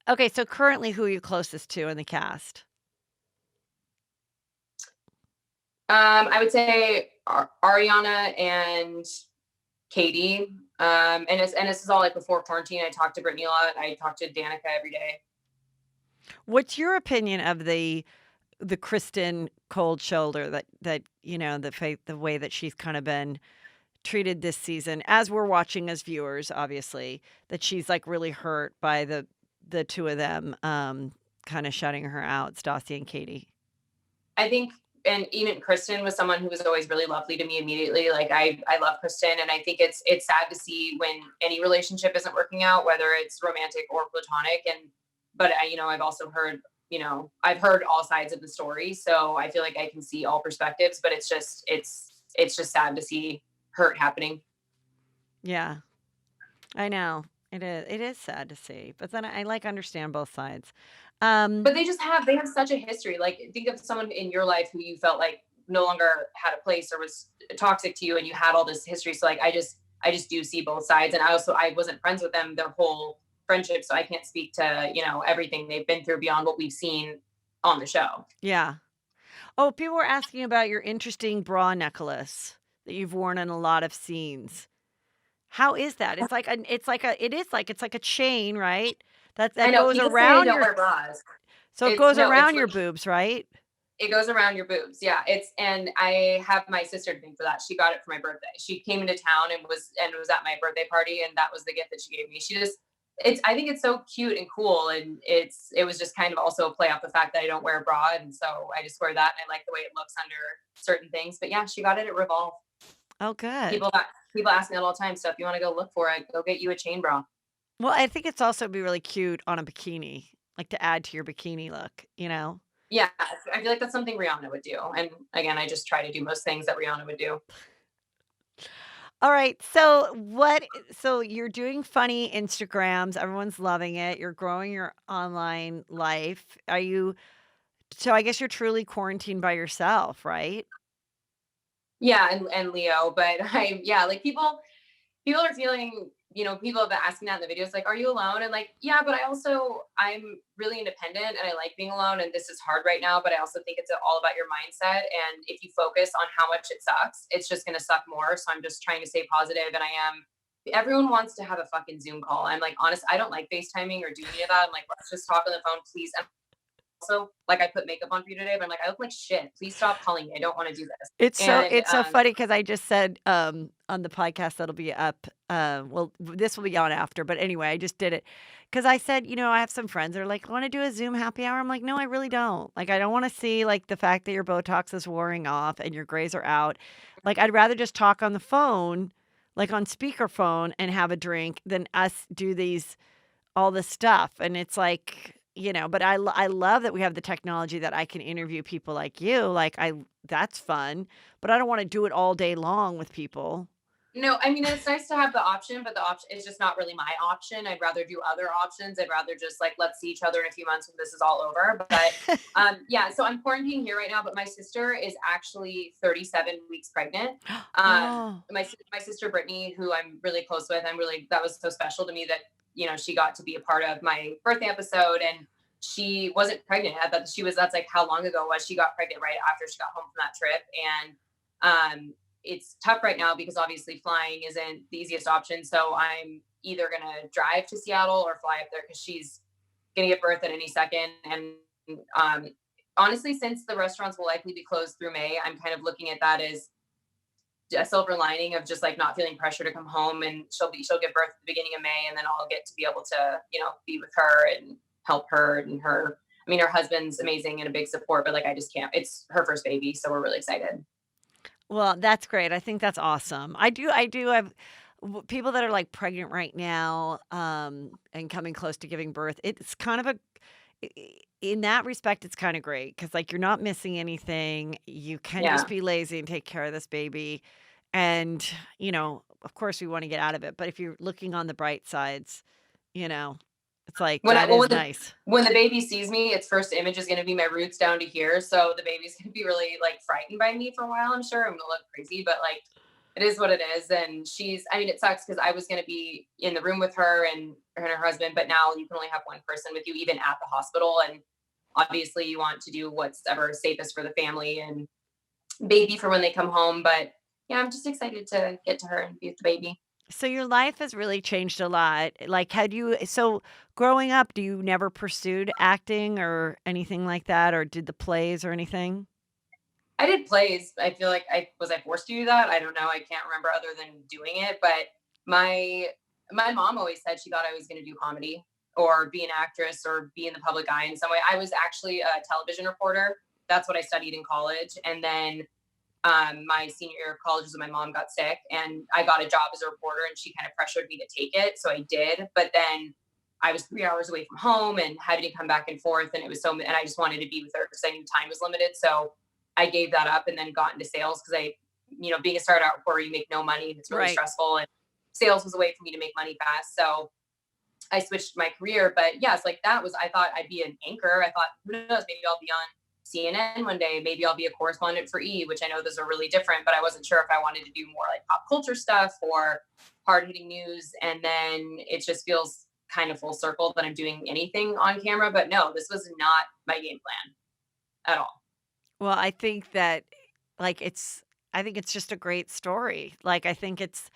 okay, so currently who are you closest to in the cast? I would say Ariana and Katie. And this is all like before quarantine. I talked to Brittany a lot. I talked to Danica every day. What's your opinion of the Kristen cold shoulder that, the way that she's kinda been treated this season as we're watching as viewers, obviously, that she's, like, really hurt by the 2 of them, kinda shutting her out, Stassi and Katie. I think, and even Kristen was someone who was always really lovely to me immediately. Like I love Kristen, and I think it's sad to see when any relationship isn't working out, whether it's romantic or platonic. And but I've also heard, I've heard all sides of the story, so I feel like I can see all perspectives. But it's just sad to see hurt happening. Yeah, I know. It is sad to see, but then I, like, understand both sides. Um But they have such a history. Like think of someone in your life who you felt like no longer had a place or was toxic to you, and you had all this history. So like I just do see both sides. And I wasn't friends with them their whole friendship, so I can't speak to, everything they've been through beyond what we've seen on the show. yeah. Oh, people were asking about your interesting bra necklace that you've worn in a lot of scenes. How is that? It's like a chain, right? I That know goes people say I around don't your wear bras. so it It's goes no, it's around your legit. boobs, right? It goes around your boobs. Yeah. And I have my sister to thank for that. She got it for my birthday. She came into town and was at my birthday party, and that was the gift that she gave me. She just it's I think it's so cute and cool, and it was just kind of also a play off the fact that I don't wear a bra, and so I just wear that, and I like the way it looks under certain things. But yeah, she got it at Revolve. Oh, good. People people ask me that all the time. So if you want to go look for it, go get you a chain bra. Well, I think it's also be really cute on a bikini, like to add to your bikini look, you know? Yeah, I feel like that's something Rihanna would do. And again, I just try to do most things that Rihanna would do. All right. So you're doing funny Instagrams, everyone's loving it. You're growing your online life. So I guess you're truly quarantined by yourself, right? Yeah, and Leo, but like people are feeling, people have been asking that in the videos, like, are you alone? And like, yeah, but I'm really independent and I like being alone, and this is hard right now, but I also think it's all about your mindset. And if you focus on how much it sucks, it's just going to suck more. So I'm just trying to stay positive, and everyone wants to have a fucking Zoom call. I'm like, honest, I don't like FaceTiming or doing any of that. I'm like, let's just talk on the phone, please. And also, like, I put makeup on for you today, but I'm like, I look like shit. Please stop calling me. I don't want to do this. It's so And it's so funny because I just said, on the podcast that'll be up, this will be on after, but anyway, I just did it because I said, I have some friends that are like, "Wanna do a Zoom happy hour?" I'm like, "No, I really don't." Like, I don't wanna see, like, the fact that your Botox is wearing off and your grays are out. Like, I'd rather just talk on the phone, like, on speakerphone and have a drink than us do all this stuff, and it's like, but I love that we have the technology that I can interview people like you, like, that's fun, but I don't wanna do it all day long with people. no, I mean, it's nice to have the option, but the option is just not really my option. I'd rather do other options. I'd rather just like, let's see each other in a few months when this is all over. But yeah, so I'm quarantining here right now, but my sister is actually 37 weeks pregnant. Oh, My sister Brittany, who I'm really close with, that was so special to me that, she got to be a part of my birthday episode. And she wasn't pregnant at that. That's like, how long ago was she got pregnant right after she got home from that trip. And it's tough right now because obviously flying isn't the easiest option. So I'm either going to drive to Seattle or fly up there because she's going to give birth at any second. And um, honestly, since the restaurants will likely be closed through May, I'm kind of looking at that as a silver lining of just like not feeling pressure to come home. And she'll give birth at the beginning of May, and then I'll get to be able to, be with her and help her and her. I mean, her husband's amazing and a big support, but like I just can't. It's her first baby, so we're really excited. well, that's great, I think that's awesome. I do have people that are, like, pregnant right now, and coming close to giving birth. It's kind of in that respect, it's kinda great because like, you're not missing anything, you can just Yeah. be lazy and take care of this baby, and, of course, we wanna get out of it, but if you're looking on the bright sides, you know, it's like, When I that well, is nice. when the baby sees me, its first image is gonna be my roots down to here, so the baby's gonna be really, like, frightened by me for a while, I'm sure. I'm gonna look crazy, but, like, it is what it is. And it sucks because I was gonna be in the room with her and her husband, but now you can only have one person with you even at the hospital. And obviously you want to do what's ever safest for the family. And baby for when they come home. But yeah, I'm just excited to get to her and be with the baby. So your life has really changed a lot. Like, had you so growing up, do you never pursued acting or anything like that, or did the plays or anything? I did plays. I feel like I forced to do that. I don't know. I can't remember other than doing it. But my my mom always said she thought I was going to do comedy or be an actress or be in the public eye in some way. I was actually a television reporter. That's what I studied in college. And then my senior year of college was when my mom got sick, and I got a job as a reporter, and she kind of pressured me to take it. So I did. But then I was 3 hours away from home and having to come back and forth. And it was and I just wanted to be with her because I knew time was limited. So I gave that up and then got into sales because being a start out reporter, you make no money and it's really Right. stressful. And sales was a way for me to make money fast. So I switched my career. But yes, like that was, I thought I'd be an anchor. I thought, who knows, maybe I'll be on CNN one day. Maybe I'll be a correspondent for E, which I know those are really different, but I wasn't sure if I wanted to do more like pop culture stuff or hard hitting news. And then it just feels kind of full circle that I'm doing anything on camera. But no, this was not my game plan at all. Well, I think that, like, I think it's just a great story. Like, I think it's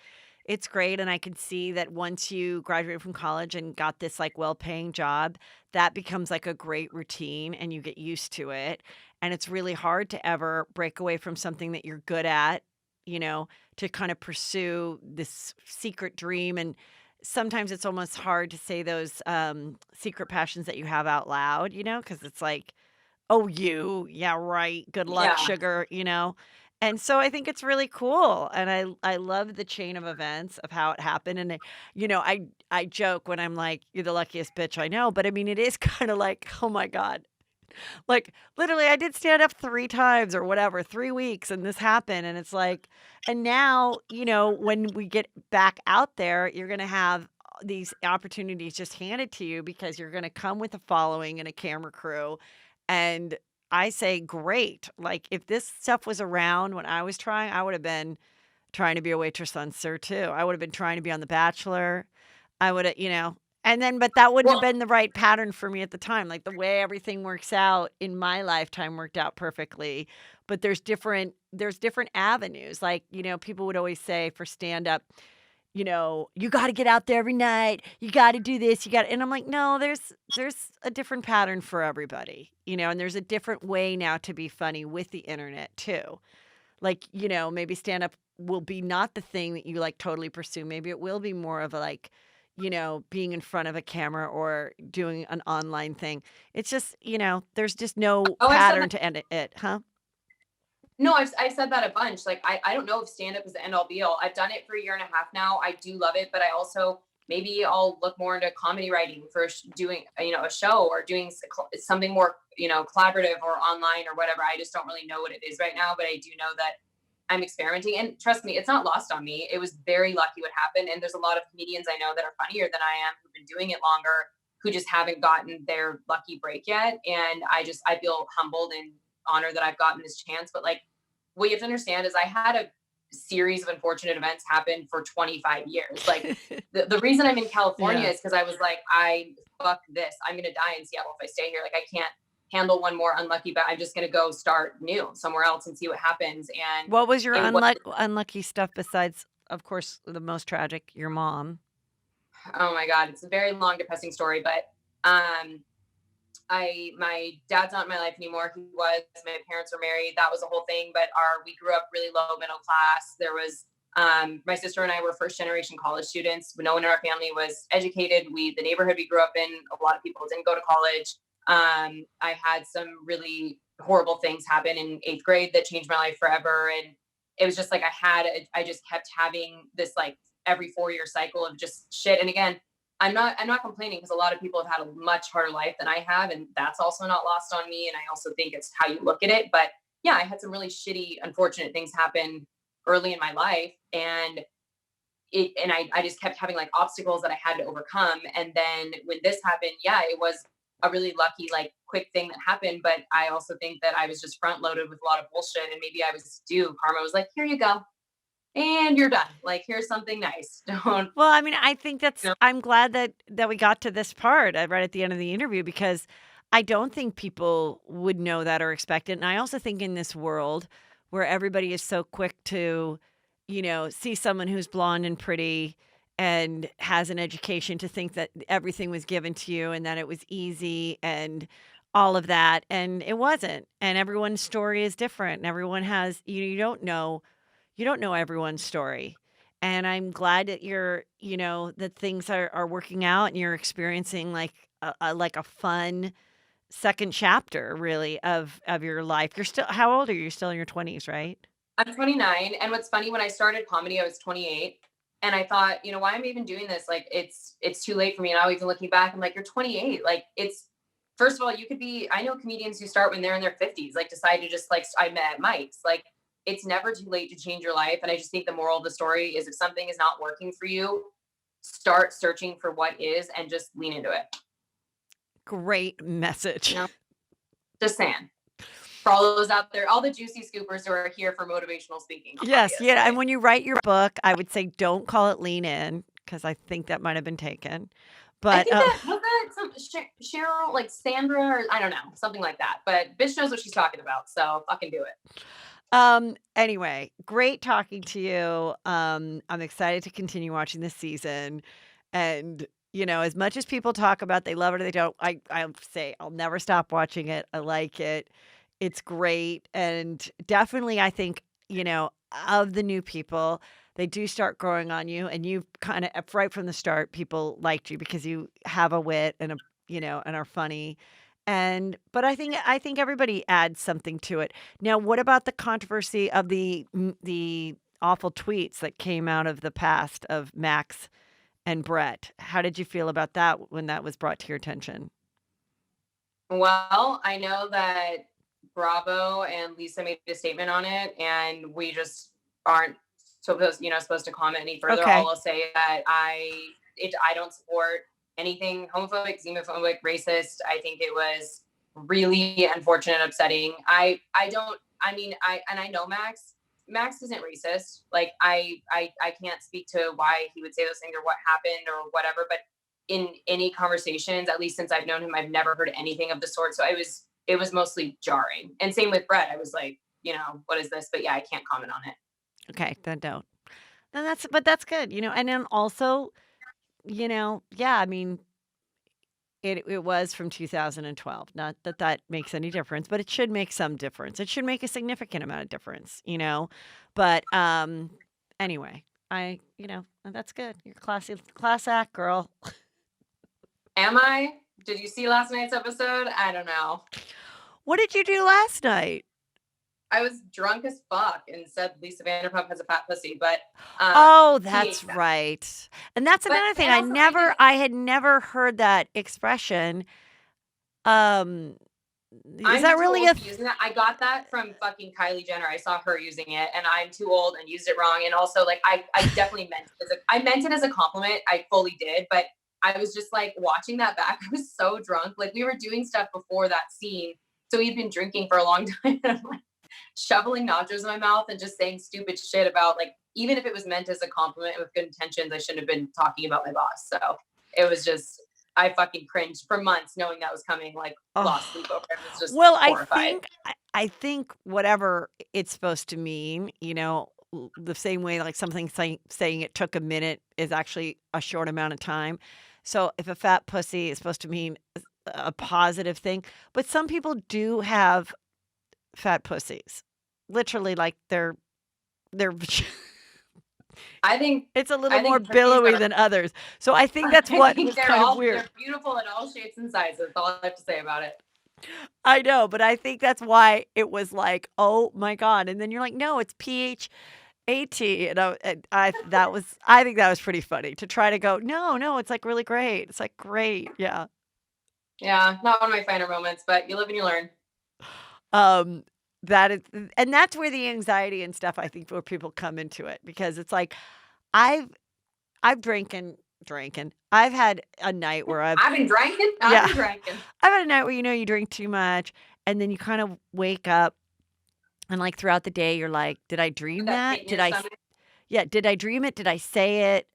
great, and I can see that once you graduated from college and got this, like, well-paying job, that becomes, like, a great routine, and you get used to it, and it's really hard to ever break away from something that you're good at, to kinda pursue this secret dream, and sometimes it's almost hard to say those, secret passions that you have out loud, because it's like, "Oh, you? Yeah, right. Good luck, Yeah. sugar," And so I think it's really cool, and I love the chain of events of how it happened, and I joke when I'm like, "You're the luckiest bitch I know," but I mean, it is kinda like, "Oh my god." Like, literally, I did stand up 3 times or whatever, 3 weeks, and this happened, and it's like and now, when we get back out there, you're gonna have these opportunities just handed to you because you're gonna come with a following and a camera crew, and I say, "Great." Like, if this stuff was around when I was trying, I would have been trying to be a waitress on Sir, too. I would have been trying to be on The Bachelor. I woulda and then but that wouldn't have Well, been the right pattern for me at the time, like, the way everything works out in my lifetime worked out perfectly, but there's different avenues, like, people would always say for stand-up, "You gotta get out there every night, you gotta do this, you gotta" and I'm like, "No, there's a different pattern for everybody," and there's a different way now to be funny with the internet too. Like, maybe stand up will be not the thing that you like totally pursue. Maybe it will be more of a like, being in front of a camera or doing an online thing. It's just, there's just no oh, I've said pattern that. to end it, huh? No, I've said that a bunch. Like, I don't know if stand up is the end all be all. I've done it for a year and a half now. I do love it, but I also maybe I'll look more into comedy writing for doing a show or doing something more collaborative or online or whatever. I just don't really know what it is right now, but I do know that I'm experimenting. And trust me, it's not lost on me. It was very lucky what happened. And there's a lot of comedians I know that are funnier than I am who've been doing it longer, who just haven't gotten their lucky break yet. And I feel humbled and honored that I've gotten this chance. But like, what you have to understand is I had a series of unfortunate events happen for 25 years. Like the reason I'm in California Yeah. is because I was like, I fuck this. I'm gonna die in Seattle if I stay here. Like I can't handle one more unlucky, but I'm just gonna go start new somewhere else and see what happens. And What was your it was, unlucky stuff besides, of course, the most tragic, your mom? oh my God, it's a very long, depressing story, but um my dad's not in my life anymore. He was. My parents were married. That was a whole thing. But we grew up really low middle class. There was my sister and I were first generation college students. No one in our family was educated. The neighborhood we grew up in, a lot of people didn't go to college. I had some really horrible things happen in eighth grade that changed my life forever. And it was just like I just kept having this like every 4 year cycle of just shit. And again, I'm not complaining because a lot of people have had a much harder life than I have, and that's also not lost on me. And I also think it's how you look at it. But yeah, I had some really shitty, unfortunate things happen early in my life, and I just kept having like obstacles that I had to overcome. And then when this happened, yeah, it was a really lucky, like quick thing that happened. But I also think that I was just front loaded with a lot of bullshit, and maybe I was due. Karma was like, here you go, and you're done. Like here's something nice. Don't Well, I mean, I think you know? I'm glad that we got to this part, right at the end of the interview because I don't think people would know that or expect it, and I also think in this world where everybody is so quick to, see someone who's blonde and pretty and has an education to think that everything was given to you and that it was easy and all of that. And it wasn't. And everyone's story is different. And everyone has, you don't know everyone's story. And I'm glad that that things are working out and you're experiencing like a fun second chapter really of your life. You're still how old are you? You're still in your 20s, right? I'm 29. And what's funny, when I started comedy, I was 28. And I thought, why am I even doing this? Like, it's too late for me. And now, even looking back, I'm like, you're 28. Like, it's first of all, you could be. I know comedians who start when they're in their 50s, like decide to just like I met at Mike's. Like, it's never too late to change your life. And I just think the moral of the story is, if something is not working for you, start searching for what is and just lean into it. Great message. Just saying. For all those out there, all the juicy scoopers who are here for motivational speaking. Yes, Obviously. yeah. And when you write your book, I would say don't call it Lean In because I think that might have been taken. I But think that was that some Cheryl, like Sandra, or I don't know, something like that. But bitch knows what she's talking about, so fucking do it. anyway, great talking to you. I'm excited to continue watching this season. And as much as people talk about they love it or they don't, I'll say I'll never stop watching it. I like it. It's great. And definitely I think, of the new people, they do start growing on you and you kind of right from the start, people liked you because you have a wit and and are funny. And but I think everybody adds something to it. Now, what about the controversy of the awful tweets that came out of the past of Max and Brett? How did you feel about that when that was brought to your attention? Well, I know that Bravo and Lisa made a statement on it, and we just aren't supposed to comment any further. Okay. All I'll say is that I don't support anything homophobic, xenophobic, racist. I think it was really unfortunate, upsetting. I don't. I mean, I know Max. Max isn't racist. Like, I can't speak to why he would say those things or what happened or whatever. But in any conversations, at least since I've known him, I've never heard anything of the sort. So it was mostly jarring. And same with Brett. I was like, what is this? But yeah, I can't comment on it. Okay, then don't. Then that's good, and then also, yeah, I mean, it was from 2012. Not that that makes any difference, but it should make some difference. It should make a significant amount of difference. But anyway, that's good. You're classy, class act, girl. Am I? Did you see last night's episode? I don't know. What did you do last night? I was drunk as fuck and said Lisa Vanderpump has a fat pussy, but Oh, he that's ate that. right. And that's But another thing. and I also never I had never heard that expression. Um, is I'm that too really old a to be using that. I got that from fucking Kylie Jenner. I saw her using it, and I'm too old and used it wrong. And also, like, I definitely I meant it as a compliment. I fully did, but I was just like watching that back. I was so drunk. Like, we were doing stuff before that scene, so we'd been drinking for a long time. And I'm like shoveling nachos in my mouth and just saying stupid shit about, like, even if it was meant as a compliment with good intentions, I shouldn't have been talking about my boss. So it was just, I fucking cringed for months knowing that was coming. Like, lost sleep over it. I was just Well, I horrified. think I think whatever it's supposed to mean, the same way like something saying it took a minute is actually a short amount of time. So if a fat pussy is supposed to mean a positive thing, but some people do have fat pussies. Literally like they're I think it's a little I more think pussies billowy are than others. So I think that's I what think was kind of they're weird. beautiful in all shapes and sizes. That's all I have to say about it. I know, but I think that's why it was like, "Oh my god." And then you're like, "No, it's PHAT." I think that was pretty funny to try to go, "No, no, it's like really great." It's like, "Great." Yeah. Yeah, not one of my finer moments, but you live and you learn. Um that is and that's where the anxiety and stuff I think where people come into it because it's like I've I've drinking. I've had a night where I've been drinking. I've yeah. been drinking. I've had a night where you drink too much and then you kind of wake up and like throughout the day you're like, did I With dream that pit that? in Did your I stomach. Yeah, did I dream it? Did I say it?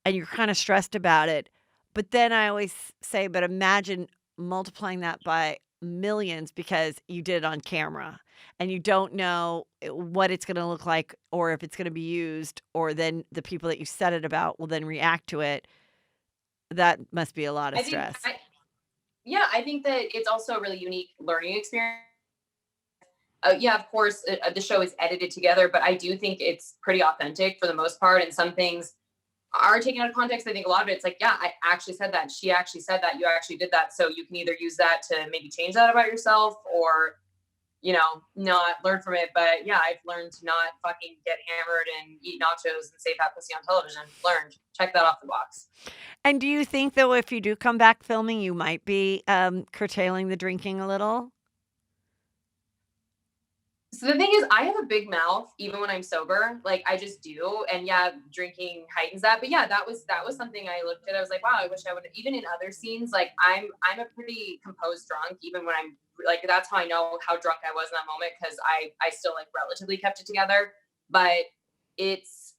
And you're kind of stressed about it. But then I always say, but imagine multiplying that by millions because you did it on camera. and you don't know what it's going to look like or if it's going to be used, or then the people that you said it about will then react to it. That must be a lot of I think stress. I Yeah, I think that it's also a really unique learning experience. Yeah, of course, the show is edited together, but I do think it's pretty authentic for the most part. And some things are taken out of context. I think a lot of it's like, yeah, I actually said that. She actually said that. You actually did that. So you can either use that to maybe change that about yourself, or, not learn from it. But yeah, I've learned to not fucking get hammered and eat nachos and say fat pussy on television. Learned. Check that off the box. And do you think, though, if you do come back filming, you might be curtailing the drinking a little? So the thing is, I have a big mouth even when I'm sober. Like I just do. And yeah, drinking heightens that. But yeah, that was something I looked at. I was like, wow, I wish I would. Even in other scenes, like I'm a pretty composed drunk, even when I'm like, that's how I know how drunk I was in that moment, because I still like relatively kept it together. But it's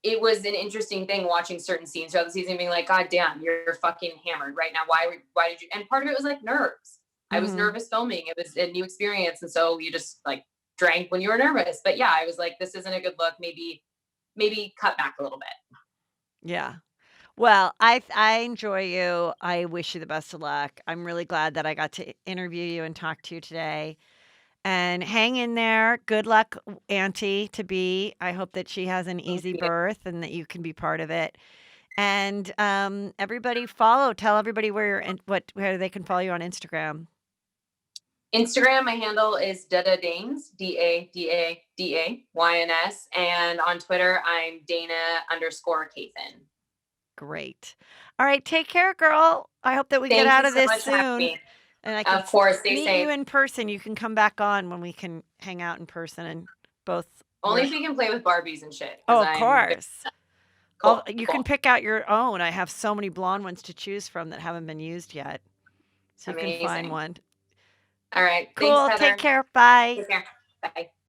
it was an interesting thing watching certain scenes throughout the season, being like, God damn, you're fucking hammered right now. Why did you? And part of it was like nerves. I was Mhm. nervous filming. It was a new experience. And so you just like drank when you were nervous. But yeah, I was like, this isn't a good look. Maybe cut back a little bit. Yeah. Well, I enjoy you. I wish you the best of luck. I'm really glad that I got to interview you and talk to you today. And hang in there. Good luck, Auntie to be. I hope that she has an Thank easy you. birth and that you can be part of it. And everybody tell everybody where you're and where they can follow you on Instagram. Instagram, my handle is Dada Danes, DADADAYNS. And on Twitter, I'm Dana_Kathan. Great. All right, take care, girl. I hope that we get Thank out you of so this much for having soon me. and I can Of course, stay meet you safe. in person. You can come back on when we can hang out in person and both Only work. if we can play with Barbies and shit, because Oh, of I'm very course. cool. You can Cool. pick out your own. I have so many blonde ones to choose from that haven't been used yet. So you can find Amazing. one. All right. Thanks, Cool. Take Heather. care. Bye. Take care. Bye.